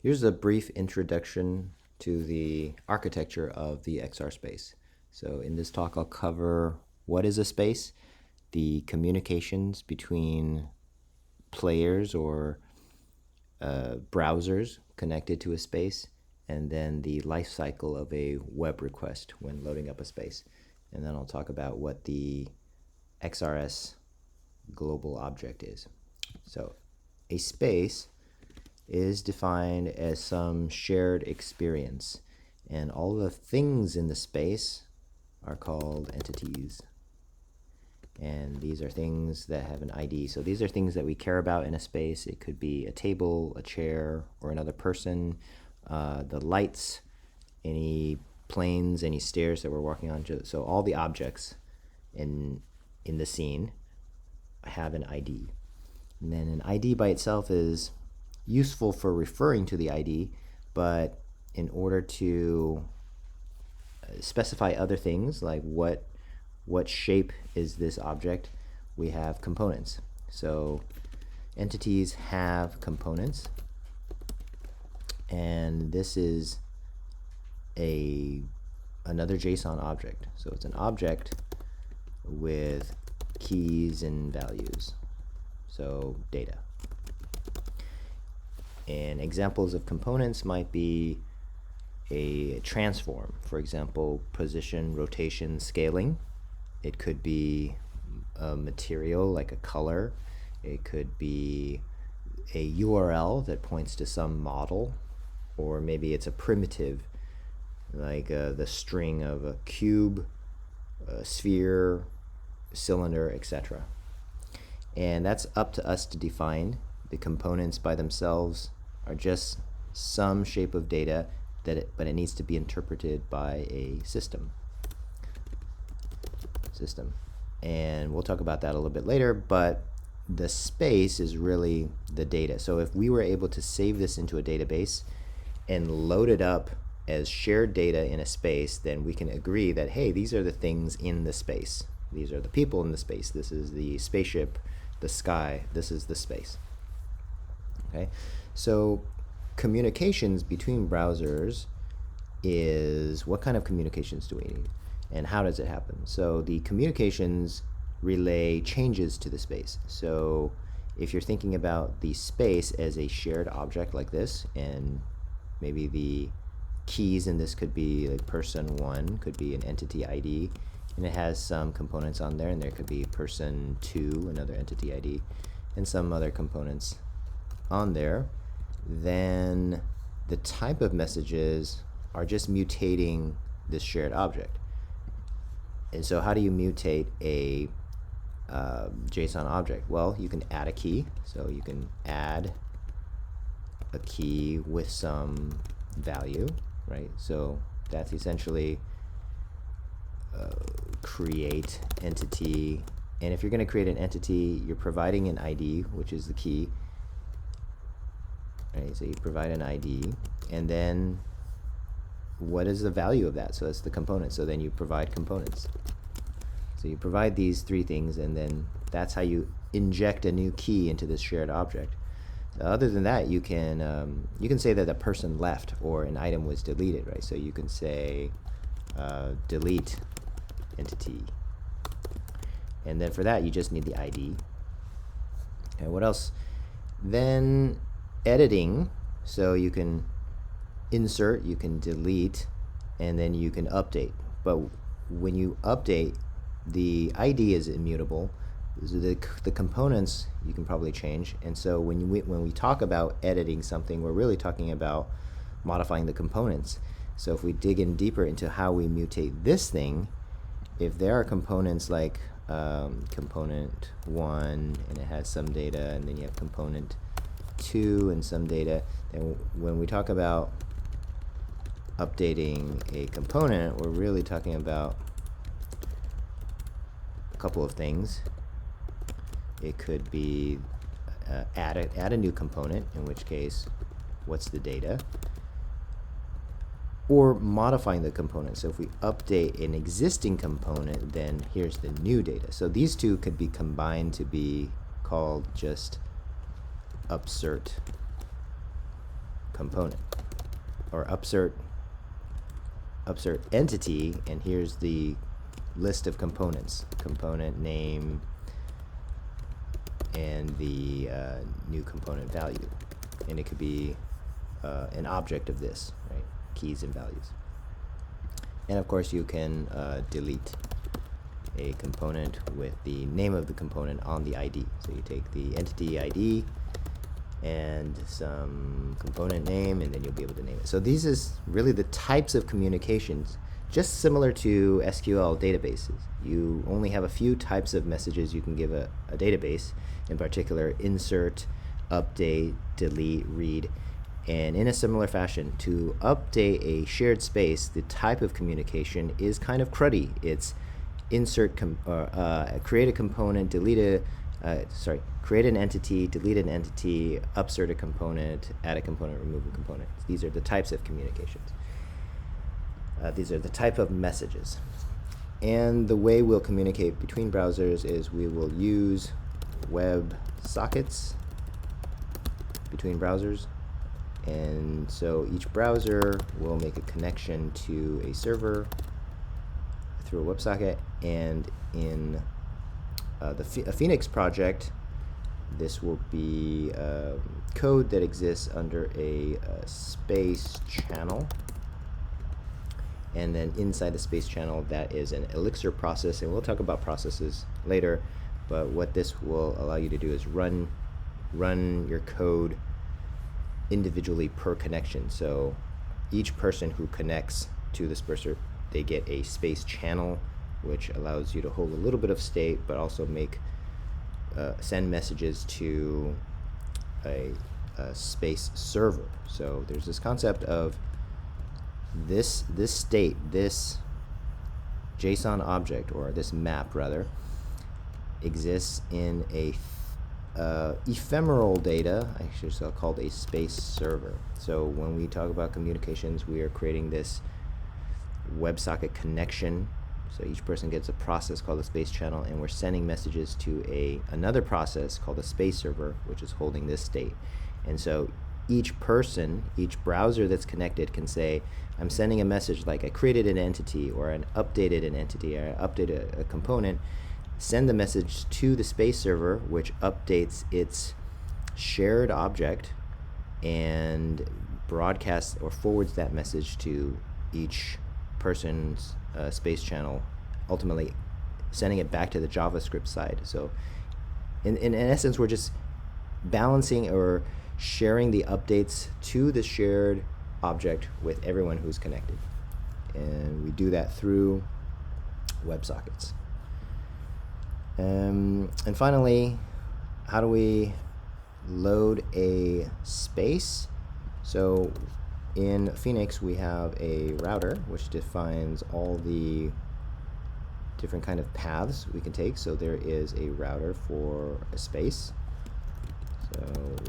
Here's a brief introduction to the architecture of the XR space. So in this talk, I'll cover what is a space, the communications between players or browsers connected to a space, and then the life cycle of a web request when loading up a space. And then I'll talk about what the XRS global object is. So a space is defined as some shared experience, and all the things in the space are called entities. And these are things that have an ID. So these are things that we care about in a space. It could be a table, a chair, or another person, the lights, any planes, any stairs that we're walking on. So all the objects in the scene have an ID. And then an ID by itself is useful for referring to the ID, but in order to specify other things like what shape is this object, we have components. So entities have components, and this is another JSON object. So it's an object with keys and values, so data. And examples of components might be a transform, for example, position, rotation, scaling. It could be a material like a color. It could be a URL that points to some model, or maybe it's a primitive like the string of a cube, a sphere, cylinder, etc. And that's up to us to define. The components by themselves are just some shape of data but it needs to be interpreted by a system. And we'll talk about that a little bit later, but the space is really the data. So if we were able to save this into a database and load it up as shared data in a space, then we can agree that, hey, these are the things in the space. These are the people in the space. This is the spaceship, the sky. This is the space. Okay, so communications between browsers is, what kind of communications do we need and how does it happen? So the communications relay changes to the space. So if you're thinking about the space as a shared object like this, and maybe the keys in this could be like person 1, could be an entity ID, and it has some components on there, and there could be person 2, another entity ID, and some other components on there, then the type of messages are just mutating this shared object. And so how do you mutate a JSON object? Well, you can add a key. So you can add a key with some value, right? So that's essentially create entity. And if you're going to create an entity, you're providing an ID, which is the key. Right, so you provide an ID, and then what is the value of that? So that's the component. So then you provide components. So you provide these 3 things, and then that's how you inject a new key into this shared object. Other than that, you can say that a person left or an item was deleted, right? So you can say delete entity, and then for that you just need the ID. And what else? Then editing, so you can insert, you can delete, and then you can update. But when you update, the ID is immutable. The components you can probably change. And so when we talk about editing something, we're really talking about modifying the components. So if we dig in deeper into how we mutate this thing, if there are components like component 1 and it has some data, and then you have component 2 and some data, and when we talk about updating a component, we're really talking about a couple of things. It could be add a new component, in which case, what's the data? Or modifying the component. So if we update an existing component, then here's the new data. So these two could be combined to be called just upsert component, or upsert entity, and here's the list of components, component name, and the new component value. And it could be an object of this, right? Keys and values. And of course you can delete a component with the name of the component on the ID. So you take the entity ID and some component name, and then you'll be able to name it. So these is really the types of communications, just similar to SQL databases. You only have a few types of messages you can give a database, in particular insert, update, delete, read. And in a similar fashion, to update a shared space, the type of communication is kind of cruddy. It's insert, create a component, create an entity, delete an entity, upsert a component, add a component, remove a component. These are the types of communications. These are the type of messages. And the way we'll communicate between browsers is we will use web sockets between browsers. And so each browser will make a connection to a server through a WebSocket, and in a Phoenix project, this will be code that exists under a space channel, and then inside the space channel that is an Elixir process, and we'll talk about processes later, but what this will allow you to do is run your code individually per connection. So each person who connects to this browser, they get a space channel, which allows you to hold a little bit of state, but also send messages to a space server. So there's this concept of this state, this JSON object, or this map rather, exists in a ephemeral data, actually it's called a space server. So when we talk about communications, we are creating this WebSocket connection. So each person gets a process called a space channel, and we're sending messages to another process called a space server, which is holding this state. And so each person, each browser that's connected can say, I'm sending a message like I created an entity, or I updated an entity, or I updated a component. Send the message to the space server, which updates its shared object and broadcasts or forwards that message to each person's space channel, ultimately sending it back to the JavaScript side. So in essence, we're just balancing or sharing the updates to the shared object with everyone who's connected. And we do that through WebSockets. And finally, how do we load a space? So in Phoenix, we have a router which defines all the different kind of paths we can take. So there is a router for a space. So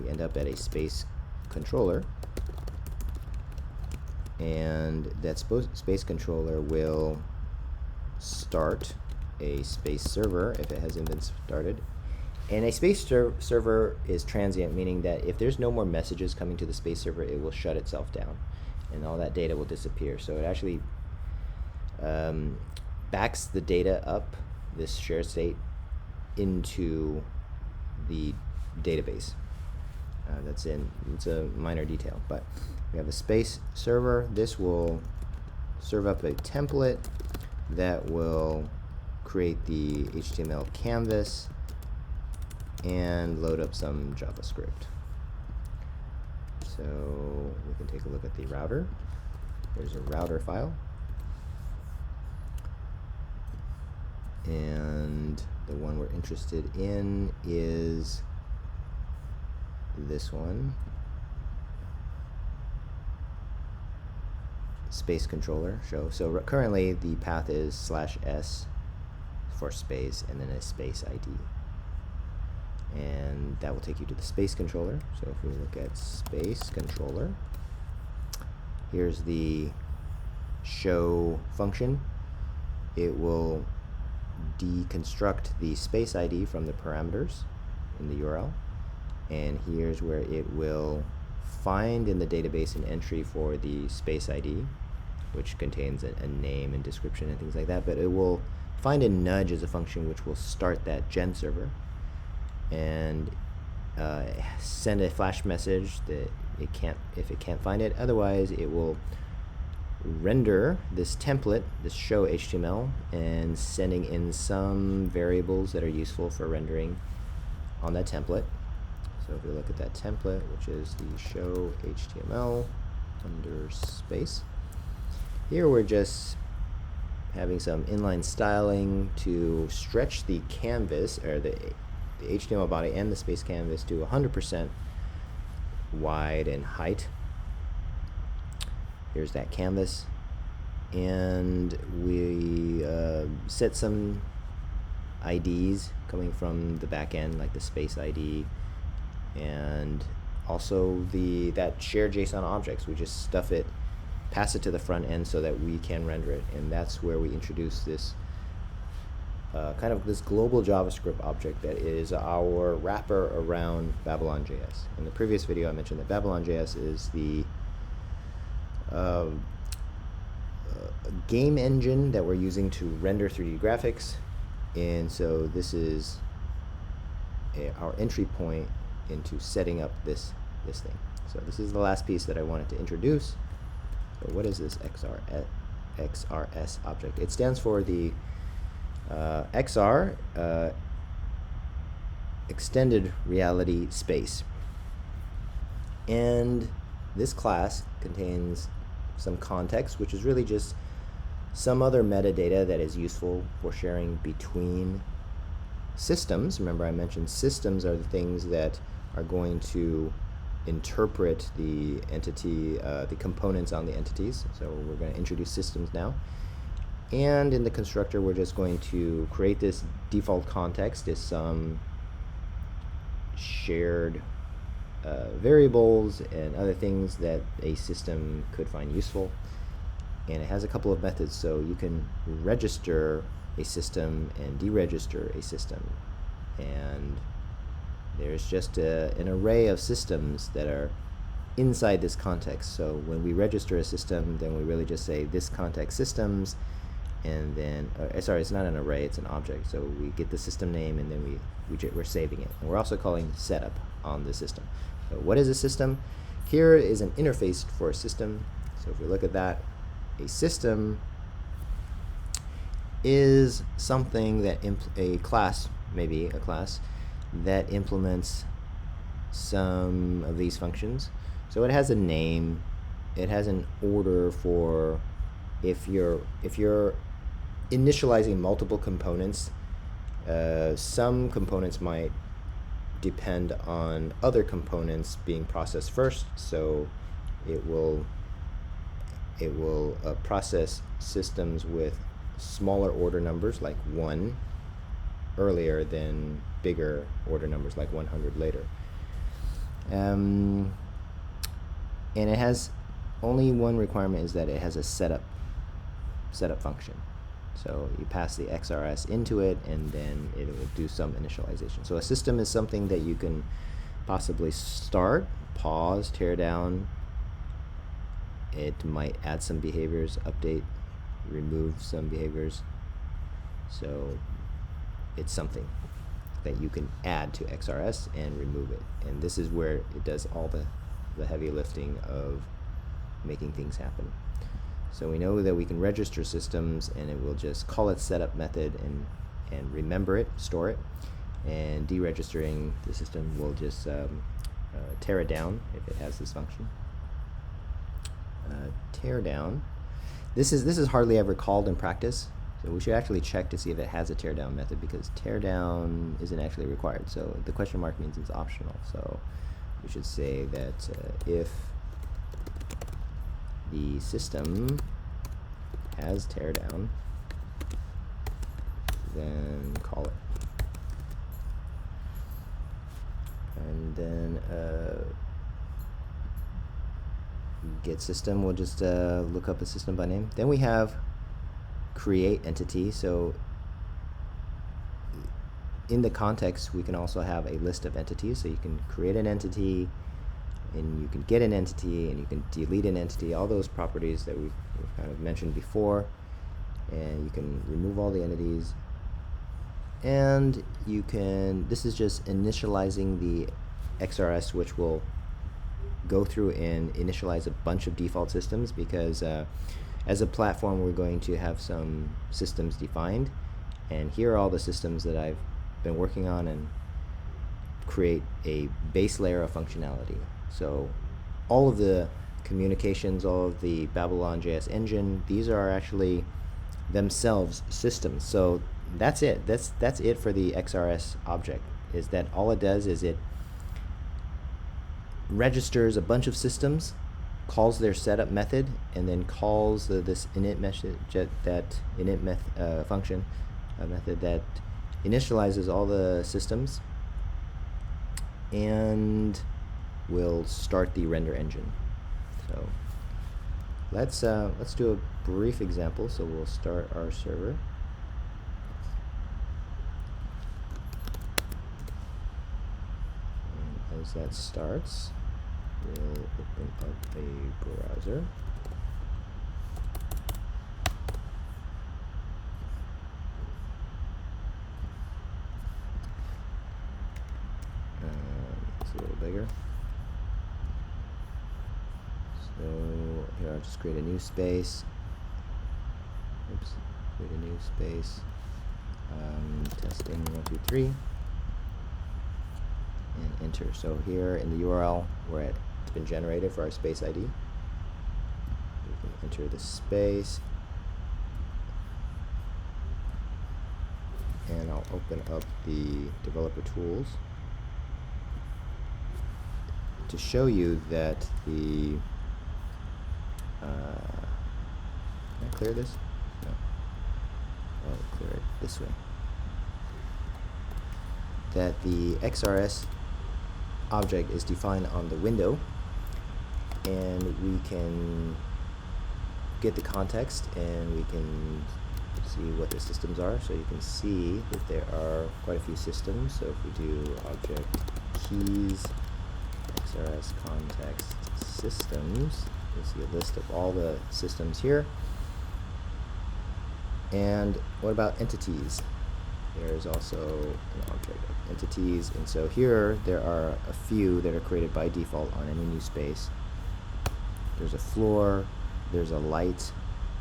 we end up at a space controller, and that space controller will start a space server if it hasn't been started. And a space server is transient, meaning that if there's no more messages coming to the space server, it will shut itself down and all that data will disappear. So it actually backs the data up, this shared state, into the database. It's a minor detail, but we have a space server. This will serve up a template that will create the HTML canvas and load up some JavaScript. So we can take a look at the router. There's a router file, and the one we're interested in is this one, space controller show. So currently the path is /s for space and then a space ID, and that will take you to the space controller. So if we look at space controller, here's the show function. It will deconstruct the space ID from the parameters in the URL, and here's where it will find in the database an entry for the space ID, which contains a name and description and things like that, but it will find a nudge as a function which will start that gen server and send a flash message that if it can't find it. Otherwise, it will render this template, this show HTML, and sending in some variables that are useful for rendering on that template. So if we look at that template, which is the show HTML under space, here we're just having some inline styling to stretch the canvas, or the HTML body and the space canvas, to 100% wide and height. Here's that canvas, and we set some IDs coming from the back end, like the space ID, and also that shared JSON objects. We just stuff it, pass it to the front end so that we can render it, and that's where we introduce this kind of this global JavaScript object that is our wrapper around Babylon.js. In the previous video, I mentioned that Babylon.js is the game engine that we're using to render 3D graphics, and so this is our entry point into setting up this thing. So this is the last piece that I wanted to introduce. So what is this TheXR.space object? It stands for the XR, extended reality space, and this class contains some context, which is really just some other metadata that is useful for sharing between systems. Remember, I mentioned systems are the things that are going to interpret the entity, the components on the entities. So we're going to introduce systems now. And in the constructor, we're just going to create this default context as some shared variables and other things that a system could find useful. And it has a couple of methods, so you can register a system and deregister a system. And there's just an array of systems that are inside this context. So when we register a system, then we really just say this context systems, and then sorry, it's not an array, it's an object. So we get the system name, and then we're saving it. And we're also calling setup on the system. So what is a system? Here is an interface for a system. So if we look at that, a system is something that a class, maybe a class, that implements some of these functions. So it has a name, it has an order for if you're initializing multiple components, some components might depend on other components being processed first, so it will process systems with smaller order numbers like 1 earlier than bigger order numbers like 100 later. And it has only one requirement, is that it has a setup function. So you pass the XRS into it, and then it will do some initialization. So a system is something that you can possibly start, pause, tear down. It might add some behaviors, update, remove some behaviors. So it's something that you can add to XRS and remove it. And this is where it does all the heavy lifting of making things happen. So we know that we can register systems, and it will just call its setup method and remember it, store it. And deregistering the system will just tear it down if it has this function. Tear down. This is hardly ever called in practice, so we should actually check to see if it has a tear down method, because tear down isn't actually required. So the question mark means it's optional. So we should say that if the system has tear down, then call it. And then get system, we'll just look up a system by name. Then we have create entity. So in the context, we can also have a list of entities. So you can create an entity, and you can get an entity and you can delete an entity, all those properties that we've kind of mentioned before. And you can remove all the entities, and you can, this is just initializing the XRS, which will go through and initialize a bunch of default systems, because as a platform we're going to have some systems defined, and here are all the systems that I've been working on, and create a base layer of functionality. So all of the communications, all of the Babylon.js engine, these are actually themselves systems. So that's it. That's it for the XRS object, is that all it does is it registers a bunch of systems, calls their setup method, and then calls this init message, that init function method that initializes all the systems, and will start the render engine. So let's do a brief example. So we'll start our server. And as that starts, we'll open up a browser. It's a little bigger. So here, I'll just create a new space. Oops, create a new space. Testing 1, 2, 3, and enter. So here in the URL where it's been generated for our space ID, we can enter the space, and I'll open up the developer tools to show you that the can I clear this? No. I'll clear it this way. That the XRS object is defined on the window, and we can get the context, and we can see what the systems are. So you can see that there are quite a few systems. So if we do object keys XRS context systems, you'll see a list of all the systems here. And what about entities? There's also an object of entities, and so here there are a few that are created by default on any new space. There's a floor, there's a light,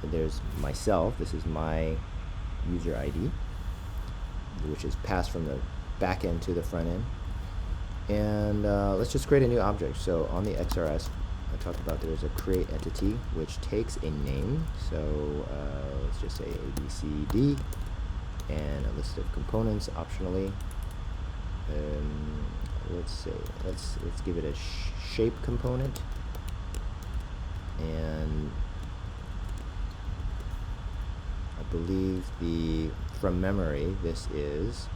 and there's myself. This is my user ID, which is passed from the back end to the front end. And let's just create a new object. So on the XRS, I talked about there's a create entity which takes a name. So let's just say ABCD, and a list of components optionally. Let's say let's give it a shape component, and I believe from memory this is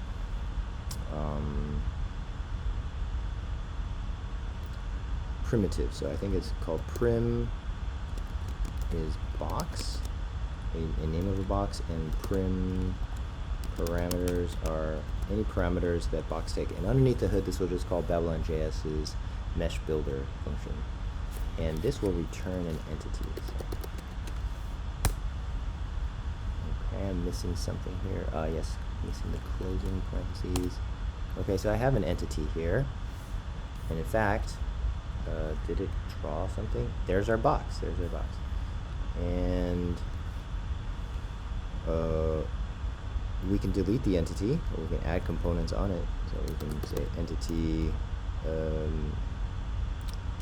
primitive. So I think it's called prim is box, a name of a box, and prim parameters are any parameters that box take. And underneath the hood, this will just call Babylon.js's mesh builder function, and this will return an entity. Okay, I'm missing something here. Yes, missing the closing parentheses. Okay, so I have an entity here, and in fact, did it draw something? There's our box. There's our box, and we can delete the entity, or we can add components on it. So we can say entity,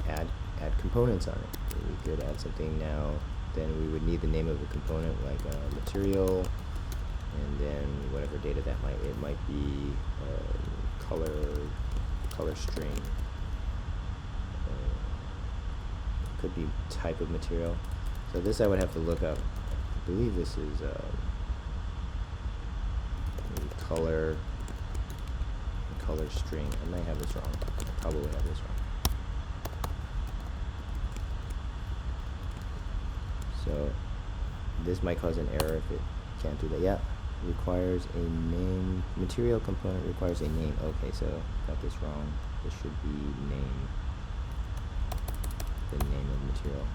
add components on it. So we could add something now. Then we would need the name of a component, like material, and then whatever data that might be, color string. Could be type of material. So this I would have to look up. I believe this is color string. I might have this wrong. I probably have this wrong. So this might cause an error if it can't do that. Yeah, requires a name. Material component requires a name. Okay, so got this wrong. This should be name. material.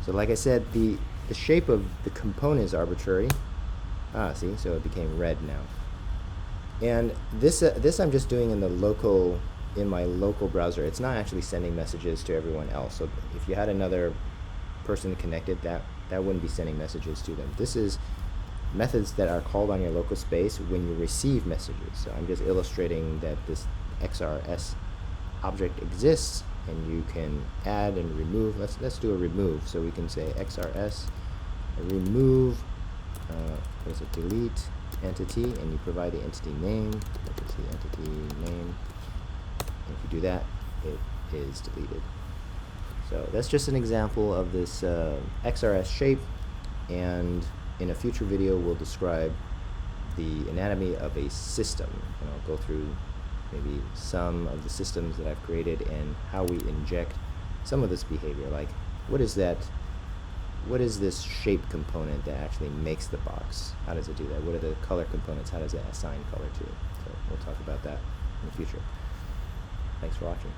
So like I said, the shape of the component is arbitrary. See, so it became red now. And this I'm just doing in my local browser. It's not actually sending messages to everyone else. So if you had another person connected, that wouldn't be sending messages to them. This is methods that are called on your local space when you receive messages. So I'm just illustrating that this XRS object exists, and you can add and remove. Let's do a remove. So we can say XRS remove. What is it? Delete entity, and you provide the entity name. What is the entity name? And if you do that, it is deleted. So that's just an example of this XRS shape, and in a future video we'll describe the anatomy of a system, and I'll go through maybe some of the systems that I've created and how we inject some of this behavior, like what is this shape component that actually makes the box? How does it do that? What are the color components? How does it assign color to it? So we'll talk about that in the future. Thanks for watching.